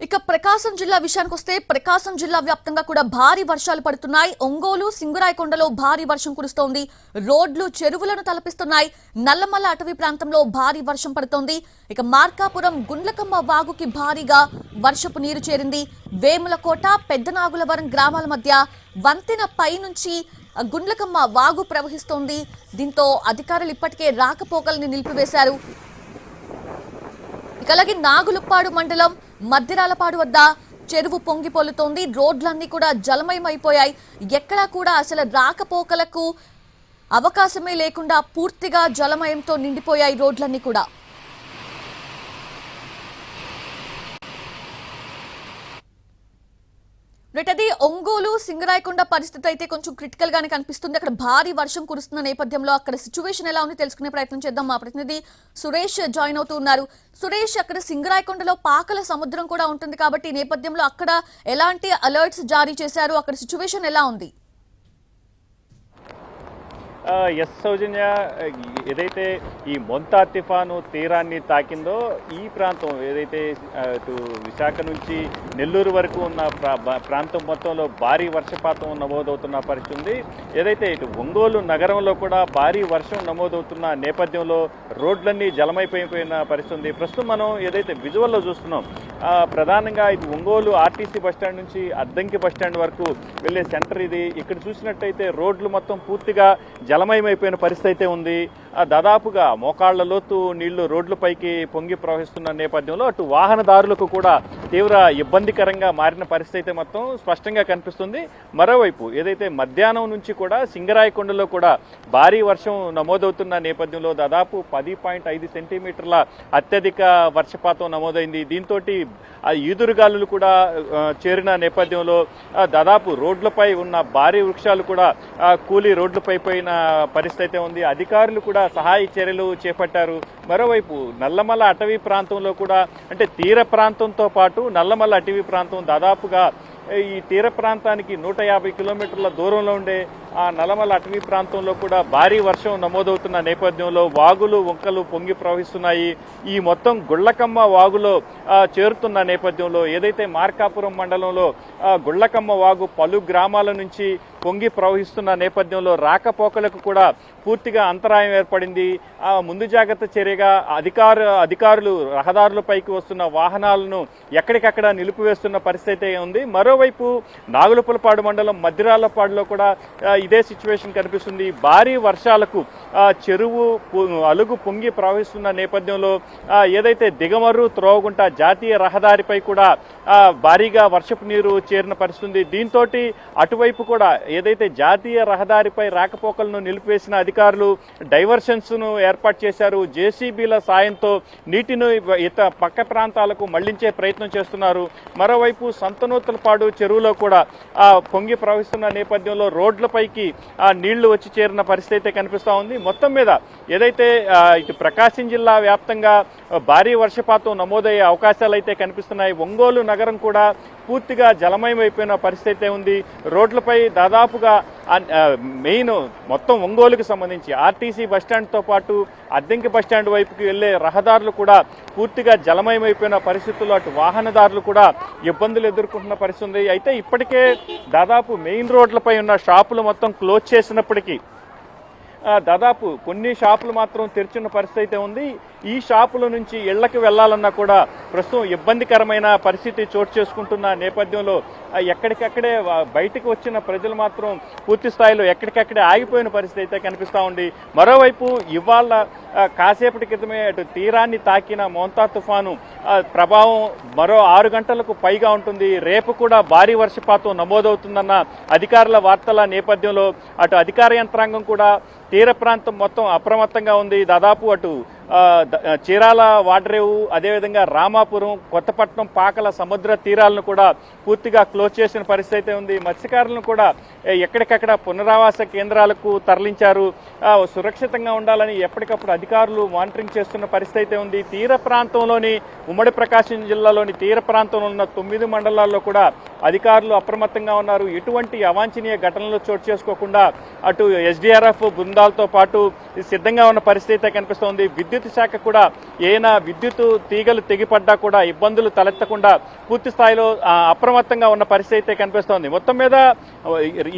ఇక ప్రకాశం జిల్లా విషయానికి వస్తే ప్రకాశం జిల్లా వ్యాప్తంగా కూడా భారీ వర్షాలు పడుతున్నాయి. ఒంగోలు సింగరాయకొండలో భారీ వర్షం కురుస్తోంది. రోడ్లు చెరువులను తలపిస్తున్నాయి. నల్లమల్ల అటవీ ప్రాంతంలో భారీ వర్షం పడుతోంది. ఇక మార్కాపురం గుండ్లకమ్మ వాగుకి భారీగా వర్షపు నీరు చేరింది. వేములకోట పెద్దనాగులవరం గ్రామాల మధ్య వంతెన పై నుంచి గుండ్లకమ్మ వాగు ప్రవహిస్తోంది. దీంతో అధికారులు ఇప్పటికే రాకపోకల్ని నిలిపివేశారు. అలాగే నాగులుప్పాడు మండలం మద్దిరాలపాడు వద్ద చెరువు పొంగి పొల్లుతోంది. రోడ్లన్నీ కూడా జలమయమైపోయాయి. ఎక్కడా కూడా అసలు రాకపోకలకు అవకాశమే లేకుండా పూర్తిగా జలమయంతో నిండిపోయాయి రోడ్లన్నీ కూడా. అది ఒంగోలు సింగరాయకొండ పరిస్థితి అయితే కొంచెం క్రిటికల్ గానే కనిపిస్తుంది. అక్కడ భారీ వర్షం కురుస్తున్న నేపథ్యంలో అక్కడ సిచ్యువేషన్ ఎలా ఉంది తెలుసుకునే ప్రయత్నం చేద్దాం. మా ప్రతినిధి సురేష్ జాయిన్ అవుతూ ఉన్నారు. సురేష్, అక్కడ సింగరాయకొండలో పాకల సముద్రం కూడా ఉంటుంది కాబట్టి ఈ నేపథ్యంలో అక్కడ ఎలాంటి అలర్ట్స్ జారీ చేశారు? అక్కడ సిచ్యువేషన్ ఎలా ఉంది? ఎస్ సౌజన్య, ఏదైతే ఈ మొంతా తుఫాను తీరాన్ని తాకిందో ఈ ప్రాంతం ఏదైతే విశాఖ నుంచి నెల్లూరు వరకు ఉన్న ప్రాంతం మొత్తంలో భారీ వర్షపాతం నమోదవుతున్న పరిస్థితి ఉంది. ఏదైతే ఇటు ఒంగోలు నగరంలో కూడా భారీ వర్షం నమోదవుతున్న నేపథ్యంలో రోడ్లన్నీ జలమైపోయిన పరిస్థితి ఉంది. ప్రస్తుతం మనం ఏదైతే విజువల్లో చూస్తున్నాం, ప్రధానంగా ఇది ఒంగోలు ఆర్టీసీ బస్టాండ్ నుంచి అద్దంకి బస్టాండ్ వరకు వెళ్ళే సెంటర్ ఇది. ఇక్కడ చూసినట్టయితే రోడ్లు మొత్తం పూర్తిగా జలమయమైపోయిన పరిస్థితి అయితే ఉంది. దాదాపుగా మోకాళ్ల లోతు నీళ్లు రోడ్లపైకి పొంగి ప్రవహిస్తున్న నేపథ్యంలో అటు వాహనదారులకు కూడా తీవ్ర ఇబ్బందికరంగా మారిన పరిస్థితి అయితే మొత్తం స్పష్టంగా కనిపిస్తుంది. మరోవైపు ఏదైతే మధ్యాహ్నం నుంచి కూడా సింగరాయకొండలో కూడా భారీ వర్షం నమోదవుతున్న నేపథ్యంలో దాదాపు 10.5 సెంటీమీటర్ల అత్యధిక వర్షపాతం నమోదైంది. దీంతో ఈదురుగాలులు కూడా చేరిన నేపథ్యంలో దాదాపు రోడ్లపై ఉన్న భారీ వృక్షాలు కూడా కూలి రోడ్లపై పోయిన పరిస్థితి అయితే ఉంది. అధికారులు కూడా సహాయ చర్యలు చేపట్టారు. మరోవైపు నల్లమల్ల అటవీ ప్రాంతంలో కూడా, అంటే తీర ప్రాంతంతో పాటు నల్లమల్ల అటవీ ప్రాంతం దాదాపుగా ఈ తీర ప్రాంతానికి 150 కిలోమీటర్ల దూరంలో ఉండే ఆ నల్లమల్ల అటవీ ప్రాంతంలో కూడా భారీ వర్షం నమోదవుతున్న నేపథ్యంలో వాగులు వంకలు పొంగి ప్రవహిస్తున్నాయి. ఈ మొత్తం గుళ్లకమ్మ వాగులో చేరుతున్న నేపథ్యంలో ఏదైతే మార్కాపురం మండలంలో గుళ్లకమ్మ వాగు పలు గ్రామాల నుంచి పొంగి ప్రవహిస్తున్న నేపథ్యంలో రాకపోకలకు కూడా పూర్తిగా అంతరాయం ఏర్పడింది. ముందు జాగ్రత్త చర్యగా అధికారులు రహదారులపైకి వస్తున్న వాహనాలను ఎక్కడికక్కడ నిలిపివేస్తున్న పరిస్థితి ఉంది. మరోవైపు నాగులపులపాడు మండలం మద్దిరాలపాడులో కూడా ఇదే సిచ్యువేషన్ కనిపిస్తుంది. భారీ వర్షాలకు చెరువు అలుగు పొంగి ప్రవహిస్తున్న నేపథ్యంలో ఏదైతే దిగమర్రు త్రోవగుంట జాతీయ రహదారిపై కూడా భారీగా వర్షపు నీరు చేరిన పరిస్థితి. దీంతో అటువైపు కూడా ఏదైతే జాతీయ రహదారిపై రాకపోకలను నిలిపివేసిన అధికారులు డైవర్షన్స్ ను ఏర్పాటు చేశారు. జేసీబీల సాయంతో నీటిని పక్క ప్రాంతాలకు మళ్లించే ప్రయత్నం చేస్తున్నారు. మరోవైపు సంతనూతలపాడు చెరువులో కూడా పొంగి ప్రవహిస్తున్న నేపథ్యంలో రోడ్లపైకి నీళ్లు వచ్చి చేరిన పరిస్థితి అయితే కనిపిస్తా ఉంది. మొత్తం మీద ఏదైతే ఇటు ప్రకాశం జిల్లా వ్యాప్తంగా భారీ వర్షపాతం నమోదయ్యే అవకాశాలు అయితే కనిపిస్తున్నాయి. ఒంగోలు నగరం కూడా పూర్తిగా జలమయమైపోయిన పరిస్థితి ఉంది. రోడ్లపై దాదాపుగా మెయిన్ మొత్తం ఒంగోలుకు సంబంధించి ఆర్టీసీ బస్టాండ్తో పాటు అద్దంకి బస్టాండ్ వైపుకి వెళ్లే రహదారులు కూడా పూర్తిగా జలమయమైపోయిన పరిస్థితుల్లో అటు వాహనదారులు కూడా ఇబ్బందులు ఎదుర్కొంటున్న పరిస్థితి ఉంది. అయితే ఇప్పటికే దాదాపు మెయిన్ రోడ్లపై ఉన్న షాపులు మొత్తం క్లోజ్ చేసినప్పటికీ దాదాపు కొన్ని షాపులు మాత్రం తెరిచిన పరిస్థితి అయితే ఉంది. ఈ షాపుల నుంచి ఇళ్లకు వెళ్లాలన్నా కూడా ప్రస్తుతం ఇబ్బందికరమైన పరిస్థితి చోటు చేసుకుంటున్న నేపథ్యంలో ఎక్కడికక్కడే బయటకు వచ్చిన ప్రజలు మాత్రం పూర్తి స్థాయిలో ఎక్కడికక్కడే ఆగిపోయిన పరిస్థితి అయితే కనిపిస్తూ ఉంది. మరోవైపు ఇవాళ కాసేపటి క్రితమే అటు తీరాన్ని తాకిన మోంతా తుఫాను ప్రభావం మరో 6 గంటలకు పైగా ఉంటుంది. రేపు కూడా భారీ వర్షపాతం నమోదవుతుందన్న అధికారుల వార్తల నేపథ్యంలో అటు అధికార యంత్రాంగం కూడా తీర ప్రాంతం మొత్తం అప్రమత్తంగా ఉంది. దాదాపు అటు చీరాల వాడరేవు, అదేవిధంగా రామాపురం, కొత్తపట్నం, పాకల సముద్ర తీరాలను కూడా పూర్తిగా క్లోజ్ చేసిన పరిస్థితి ఉంది. మత్స్యకారులను కూడా ఎక్కడికక్కడ పునరావాస కేంద్రాలకు తరలించారు. సురక్షితంగా ఉండాలని ఎప్పటికప్పుడు అధికారులు మానిటరింగ్ చేస్తున్న పరిస్థితి ఉంది. తీర ప్రాంతంలోని ఉమ్మడి ప్రకాశం జిల్లాలోని తీర ప్రాంతంలో ఉన్న 9 మండలాల్లో కూడా అధికారులు అప్రమత్తంగా ఉన్నారు. ఎటువంటి అవాంఛనీయ ఘటనలు చోటు చేసుకోకుండా అటు ఎస్డీఆర్ఎఫ్ బృందాలతో పాటు సిద్ధంగా ఉన్న పరిస్థితి కనిపిస్తోంది. విద్యుత్ శాఖ కూడా ఏమైనా విద్యుత్ తీగలు తెగిపడ్డా కూడా ఇబ్బందులు తలెత్తకుండా పూర్తి స్థాయిలో అప్రమత్తంగా ఉన్న పరిస్థితి అయితే కనిపిస్తోంది. మొత్తం మీద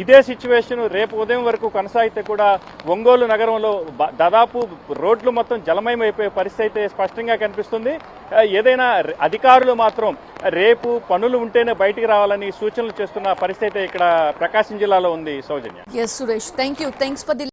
ఇదే సిచ్యువేషన్ రేపు ఉదయం వరకు కొనసాగితే కూడా ఒంగోలు నగరంలో దాదాపు రోడ్లు మొత్తం జలమయం అయిపోయే పరిస్థితి అయితే స్పష్టంగా కనిపిస్తుంది. ఏదైనా అధికారులు మాత్రం రేపు పనులు ఉంటేనే బయటికి రావాలని సూచనలు చేస్తున్న పరిస్థితి ఇక్కడ ప్రకాశం జిల్లాలో ఉంది. సౌజన్య. Yes, Suresh. Thank you. Thanks for the